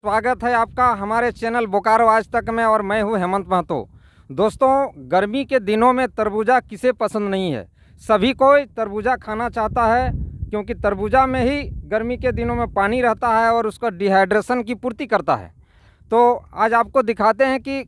स्वागत है आपका हमारे चैनल बोकारो आज तक में और मैं हूं हेमंत महतो। दोस्तों, गर्मी के दिनों में तरबूजा किसे पसंद नहीं है। सभी कोई तरबूजा खाना चाहता है क्योंकि तरबूजा में ही गर्मी के दिनों में पानी रहता है और उसका डिहाइड्रेशन की पूर्ति करता है। तो आज आपको दिखाते हैं कि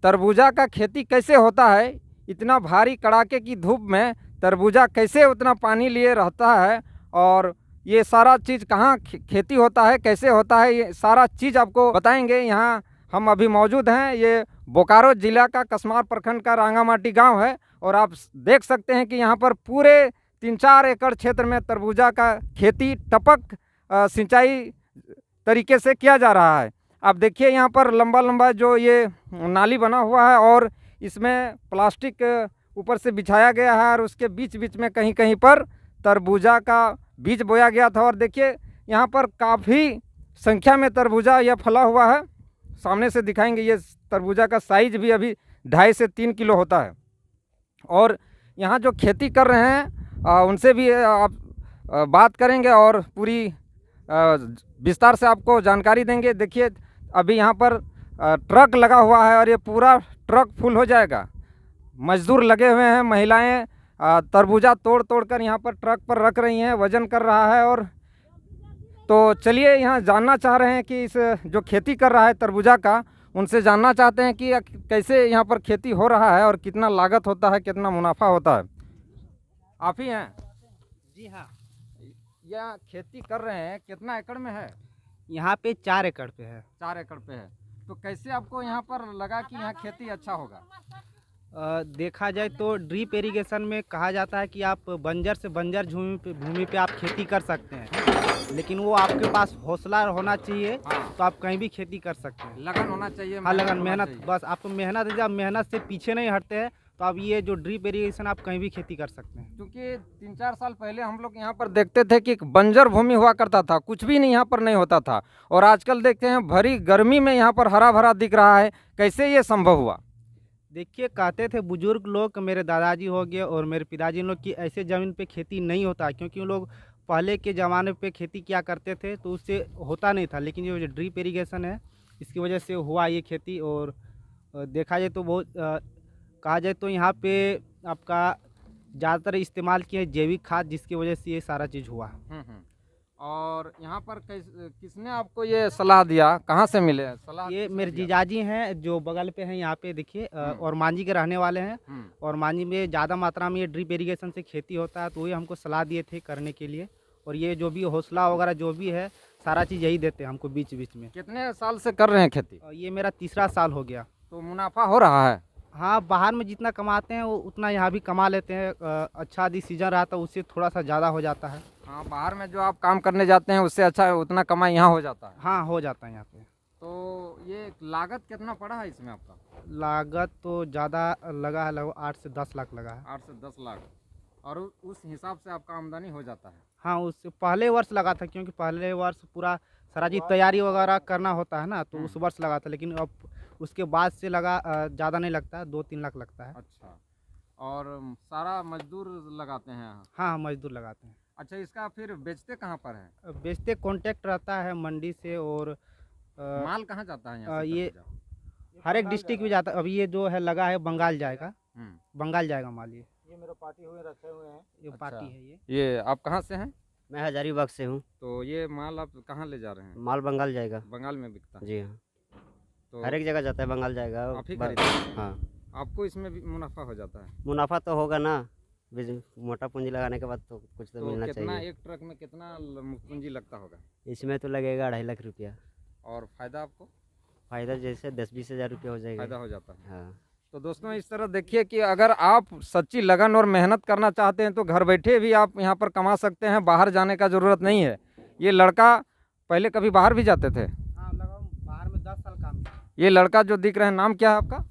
तरबूजा का खेती कैसे होता है। इतना भारी कड़ाके की धूप में तरबूजा कैसे उतना पानी लिए रहता है और ये सारा चीज़ कहाँ खेती होता है, कैसे होता है, ये सारा चीज़ आपको बताएंगे। यहाँ हम अभी मौजूद हैं, ये बोकारो ज़िला का कसमार प्रखंड का रांगामाटी गांव है और आप देख सकते हैं कि यहाँ पर पूरे 3-4 एकड़ क्षेत्र में तरबूजा का खेती टपक सिंचाई तरीके से किया जा रहा है। आप देखिए यहाँ पर लंबा लंबा जो ये नाली बना हुआ है और इसमें प्लास्टिक ऊपर से बिछाया गया है और उसके बीच बीच में कहीं कहीं पर तरबूजा का बीज बोया गया था। और देखिए यहाँ पर काफ़ी संख्या में तरबूजा यह फला हुआ है। सामने से दिखाएंगे, ये तरबूजा का साइज भी अभी 2.5 से 3 किलो होता है। और यहाँ जो खेती कर रहे हैं उनसे भी आप बात करेंगे और पूरी विस्तार से आपको जानकारी देंगे। देखिए अभी यहाँ पर ट्रक लगा हुआ है और ये पूरा ट्रक फुल हो जाएगा। मजदूर लगे हुए हैं, महिलाएं तरबूजा तोड़ तोड़ कर यहाँ पर ट्रक पर रख रही हैं, वजन कर रहा है। और तो चलिए यहाँ जानना चाह रहे हैं कि इस जो खेती कर रहा है तरबूजा का, उनसे जानना चाहते हैं कि कैसे यहाँ पर खेती हो रहा है और कितना लागत होता है, कितना मुनाफा होता है। आप ही हैं? जी हाँ, यहाँ खेती कर रहे हैं, कितना एकड़ में है? यहाँ पे 4 एकड़ पे है। 4 एकड़ पे है। तो कैसे आपको यहाँ पर लगा कि यहाँ खेती अच्छा होगा? देखा जाए तो ड्रिप इरिगेशन में कहा जाता है कि आप बंजर से बंजर भूमि पे आप खेती कर सकते हैं, लेकिन वो आपके पास हौसला होना चाहिए। हाँ। तो आप कहीं भी खेती कर सकते हैं। लगन होना चाहिए। हाँ, लगन, होना मेहनत, चाहिए। बस आपको मेहनत है। जब मेहनत से पीछे नहीं हटते हैं तो आप ये जो ड्रिप इरिगेशन आप कहीं भी खेती कर सकते हैं। क्योंकि 3-4 साल पहले हम लोग यहाँ पर देखते थे कि बंजर भूमि हुआ करता था, कुछ भी नहीं यहाँ पर नहीं होता था। और आजकल देखते हैं भरी गर्मी में यहाँ पर हरा भरा दिख रहा है। कैसे ये संभव हुआ? देखिए, कहते थे बुजुर्ग लोग, मेरे दादाजी हो गए और मेरे पिताजी लोग, कि ऐसे ज़मीन पे खेती नहीं होता, क्योंकि वो लोग पहले के ज़माने पे खेती किया करते थे तो उससे होता नहीं था। लेकिन ये जो ड्रिप इरिगेशन है, इसकी वजह से हुआ ये खेती। और देखा जाए तो बहुत कहा जाए तो यहाँ पे आपका ज़्यादातर इस्तेमाल किया है जैविक खाद, जिसकी वजह से ये सारा चीज़ हुआ। और यहाँ पर किसने आपको ये सलाह दिया, कहाँ से मिले सलाह? ये मेरे जीजाजी हैं जो बगल पे हैं, यहाँ पे देखिए, और मांझी के रहने वाले हैं। और मांझी में ज़्यादा मात्रा में ये ड्रिप इरिगेशन से खेती होता है, तो वही हमको सलाह दिए थे करने के लिए। और ये जो भी हौसला वगैरह जो भी है, सारा चीज़ यही देते हैं हमको बीच बीच में। कितने साल से कर रहे हैं खेती? ये मेरा 3रा साल हो गया। तो मुनाफा हो रहा है? हाँ, बाहर में जितना कमाते हैं वो उतना यहाँ भी कमा लेते हैं। अच्छा यदि सीजन रहा तो उससे थोड़ा सा ज़्यादा हो जाता है। हाँ, बाहर में जो आप काम करने जाते हैं उससे अच्छा उतना कमाई यहाँ हो जाता है। हाँ, हो जाता है यहाँ पे। तो ये लागत कितना पड़ा है इसमें आपका? लागत तो ज़्यादा लगा है, लगभग 8 से 10 लाख लगा है। 8 से 10 लाख। और उस हिसाब से आपका आमदनी हो जाता है? हाँ, उससे पहले वर्ष लगा था, क्योंकि पहले वर्ष पूरा सारा चीज़ तैयारी वगैरह करना होता है ना, तो उस वर्ष लगा था। लेकिन अब उसके बाद से लगा ज़्यादा नहीं लगता, 2-3 लाख लगता है। अच्छा। और सारा मजदूर लगाते हैं यहाँ? हाँ, मजदूर लगाते हैं। अच्छा, इसका फिर बेचते कहाँ पर है? बेचते कॉन्टेक्ट रहता है मंडी से। और माल कहाँ जाता है यहाँ से? ये हर एक डिस्ट्रिक्ट में जाता है। अभी ये जो है लगा है बंगाल जाएगा, बंगाल जाएगा माल। ये मेरा पार्टी हुए रखे हुए हैं, ये अच्छा। पार्टी है। ये आप कहाँ से हैं? मैं हजारीबाग से हूँ। तो ये माल आप कहाँ ले जा रहे हैं? माल बंगाल जाएगा। बंगाल में बिकता है? जी हाँ, तो हर एक जगह जाता है, बंगाल जाएगा। आप ही खरीदते हैं? हाँ, आपको इसमें भी मुनाफा हो जाता है? मुनाफा तो होगा ना, मोटा पूंजी लगाने के बाद तो कुछ तो मिलना कितना चाहिए। एक ट्रक में कितना पूंजी लगता होगा? इसमें तो लगेगा 2.5 लाख रुपया। और फायदा आपको? फायदा जैसे 10-20 हज़ार रुपया हो जाएगा। फायदा हो जाता है। हाँ, तो दोस्तों, इस तरह देखिए कि अगर आप सच्ची लगन और मेहनत करना चाहते हैं तो घर बैठे भी आप यहाँ पर कमा सकते हैं, बाहर जाने का ज़रूरत नहीं है। ये लड़का पहले कभी बाहर भी जाते थे? हाँ, लगभग बाहर में 10 साल काम किया। ये लड़का जो दिख रहे हैं, नाम क्या है आपका?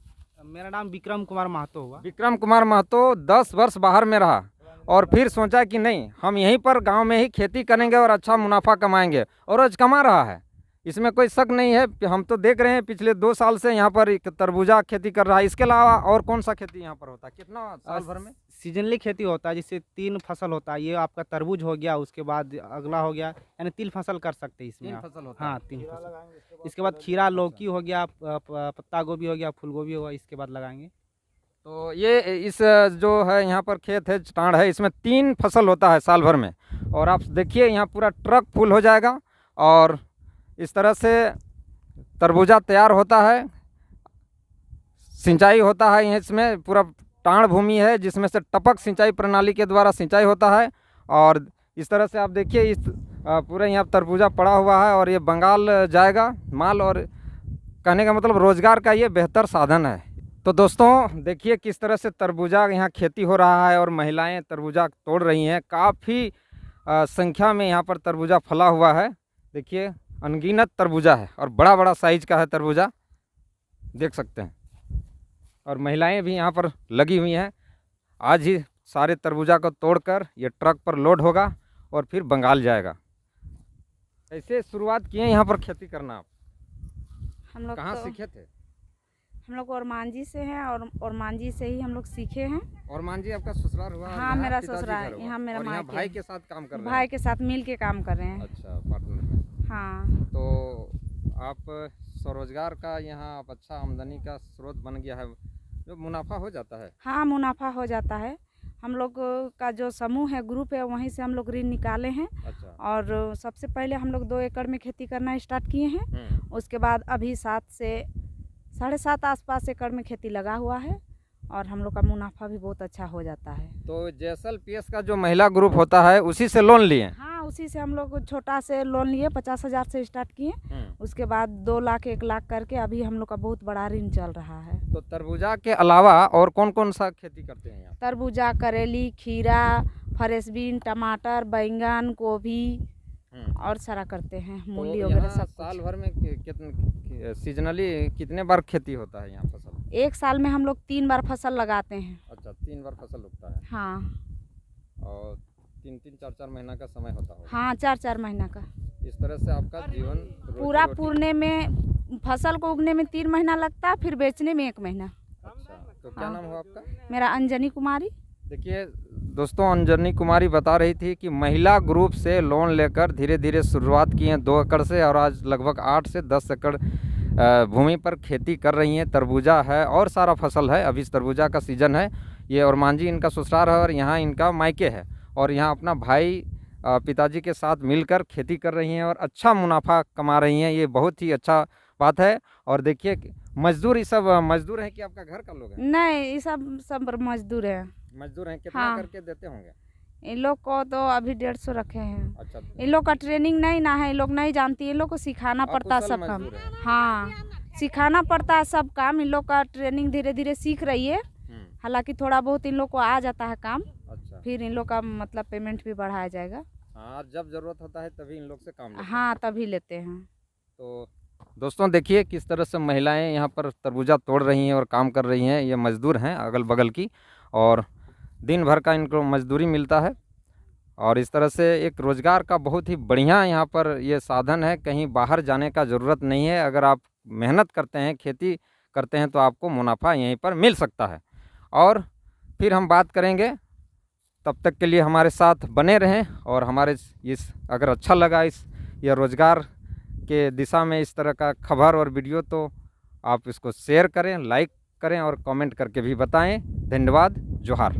मेरा नाम विक्रम कुमार महतो हुआ। विक्रम कुमार महतो 10 वर्ष बाहर में रहा और फिर सोचा कि नहीं, हम यहीं पर गांव में ही खेती करेंगे और अच्छा मुनाफा कमाएंगे, और आज कमा रहा है। इसमें कोई शक नहीं है। हम तो देख रहे हैं पिछले 2 साल से यहाँ पर एक तरबूजा खेती कर रहा है। इसके अलावा और कौन सा खेती यहाँ पर होता है, कितना साल भर में? सीजनली खेती होता है, जिससे 3 फसल होता है। ये आपका तरबूज हो गया, उसके बाद अगला हो गया, यानी 3 फसल कर सकते हैं इसमें 3 आप। फसल होता है। हाँ 3 फसल। इसके बाद खीरा लौकी हो गया, पत्ता गोभी हो गया, फूल गोभी होगा, इसके बाद लगाएंगे। तो ये इस जो है यहाँ पर खेत है, चटाड़ है, इसमें 3 फसल होता है साल भर में। और आप देखिए यहाँ पूरा ट्रक फुल हो जाएगा और इस तरह से तरबूजा तैयार होता है। सिंचाई होता है इसमें, पूरा टाण भूमि है जिसमें से टपक सिंचाई प्रणाली के द्वारा सिंचाई होता है। और इस तरह से आप देखिए इस पूरे यहाँ तरबूजा पड़ा हुआ है और ये बंगाल जाएगा माल। और कहने का मतलब रोज़गार का ये बेहतर साधन है। तो दोस्तों देखिए किस तरह से तरबूजा यहाँ खेती हो रहा है और महिलाएं तरबूजा तोड़ रही हैं। काफ़ी संख्या में यहाँ पर तरबूजा फला हुआ है। देखिए अनगिनत तरबूजा है और बड़ा बड़ा साइज का है तरबूजा, देख सकते हैं। और महिलाएं भी यहाँ पर लगी हुई हैं। आज ही सारे तरबूजा को तोड़कर ये ट्रक पर लोड होगा और फिर बंगाल जाएगा। ऐसे शुरुआत किए यहाँ पर खेती करना आप? हम लोग कहाँ तो सीखे थे? हम लोग ओरमांझी से हैं और ओरमांझी से ही हम लोग सीखे हैं। और मान जी आपका ससुराल हुआ? हाँ, यहाँ मेरा पिताजी ससुराल, घर हुआ। यहाँ मेरा और यहाँ मायके भाई है। के साथ काम कर रहे भाई के साथ मिल के काम कर रहे हैं? हैं। अच्छा, पार्टनर में। हाँ, तो आप स्वरोजगार का यहाँ आप अच्छा आमदनी का स्रोत बन गया है, जो मुनाफा हो जाता है। हाँ मुनाफा हो जाता है। हम लोग का जो समूह है, ग्रुप है, वहीं से हम लोग ऋण निकाले हैं। अच्छा। और सबसे पहले हम लोग 2 एकड़ में खेती करना स्टार्ट किए हैं। उसके बाद अभी 7 से 7.5 आसपास एकड़ में खेती लगा हुआ है और हम लोग का मुनाफा भी बहुत अच्छा हो जाता है। तो जैसल पीएस का जो महिला ग्रुप होता है उसी से लोन लिए? हाँ, उसी से हम लोग छोटा से लोन लिए, 50,000 से स्टार्ट किए। उसके बाद 2 लाख 1 लाख करके अभी हम लोग का बहुत बड़ा ऋण चल रहा है। तो तरबूजा के अलावा और कौन कौन सा खेती करते हैं यहाँ? तरबूजा, करेली, खीरा, फ्रेंचबीन, टमाटर, बैंगन, गोभी और सारा करते हैं, मूली वगैरह यहाँ सब साल कुछ। भर में सीजनली कितने बार खेती होता है यहाँ फसल? एक साल में हम लोग 3 बार फसल लगाते हैं। अच्छा, 3 बार फसल उगता है। हाँ और 3-3, 4-4 महीना का समय होता होगा। हाँ, 4-4 महीना का। इस तरह से आपका जीवन पूरा रोटी- पूरने में, फसल को उगने में 3 महीना लगता है, फिर बेचने में 1 महीना। अच्छा, तो क्या हाँ। नाम हुआ आपका? मेरा अंजनी कुमारी। देखिए दोस्तों, अंजनी कुमारी बता रही थी कि महिला ग्रुप से लोन लेकर धीरे धीरे शुरुआत की है 2 एकड़ से, और आज लगभग 8 से 10 एकड़ भूमि पर खेती कर रही हैं। तरबूजा है और सारा फसल है। अभी तरबूजा का सीज़न है। ये ओरमांझी इनका ससुराल है और यहाँ इनका मायके है। और यहाँ अपना भाई पिताजी के साथ मिलकर खेती कर रही हैं और अच्छा मुनाफा कमा रही हैं। ये बहुत ही अच्छा बात है। और देखिए मजदूर, ये सब मजदूर हैं कि आपका घर का लोग हैं? नहीं, ये सब मजदूर है। मजदूर हैं। कितना हाँ। करके देते होंगे? इन लोग को तो अभी 150 रखे हैं। अच्छा, इन लोग का ट्रेनिंग नहीं ना है, इन लोग नहीं जानती। इन लोग को सिखाना पड़ता है अकुशल सब काम। मजदूर हैं। हाँ, सिखाना पड़ता है सब काम। इन लोग का ट्रेनिंग धीरे धीरे सीख रही है। हालांकि थोड़ा बहुत इन लोग को आ जाता है काम। अच्छा। फिर इन लोग का मतलब पेमेंट भी बढ़ाया जाएगा। हाँ, जब ज़रूरत होता है तभी इन लोग से काम लेते हैं। हाँ, तभी लेते हैं। तो दोस्तों देखिए किस तरह से महिलाएं यहाँ पर तरबूजा तोड़ रही हैं और काम कर रही हैं। ये मजदूर हैं अगल बगल की, और दिन भर का इनको मजदूरी मिलता है। और इस तरह से एक रोज़गार का बहुत ही बढ़िया यहाँ पर ये साधन है। कहीं बाहर जाने का ज़रूरत नहीं है। अगर आप मेहनत करते हैं, खेती करते हैं, तो आपको मुनाफा यहीं पर मिल सकता है। और फिर हम बात करेंगे, तब तक के लिए हमारे साथ बने रहें। और हमारे इस अगर अच्छा लगा यह रोज़गार के दिशा में इस तरह का खबर और वीडियो, तो आप इसको शेयर करें, लाइक करें और कमेंट करके भी बताएं। धन्यवाद। जोहार।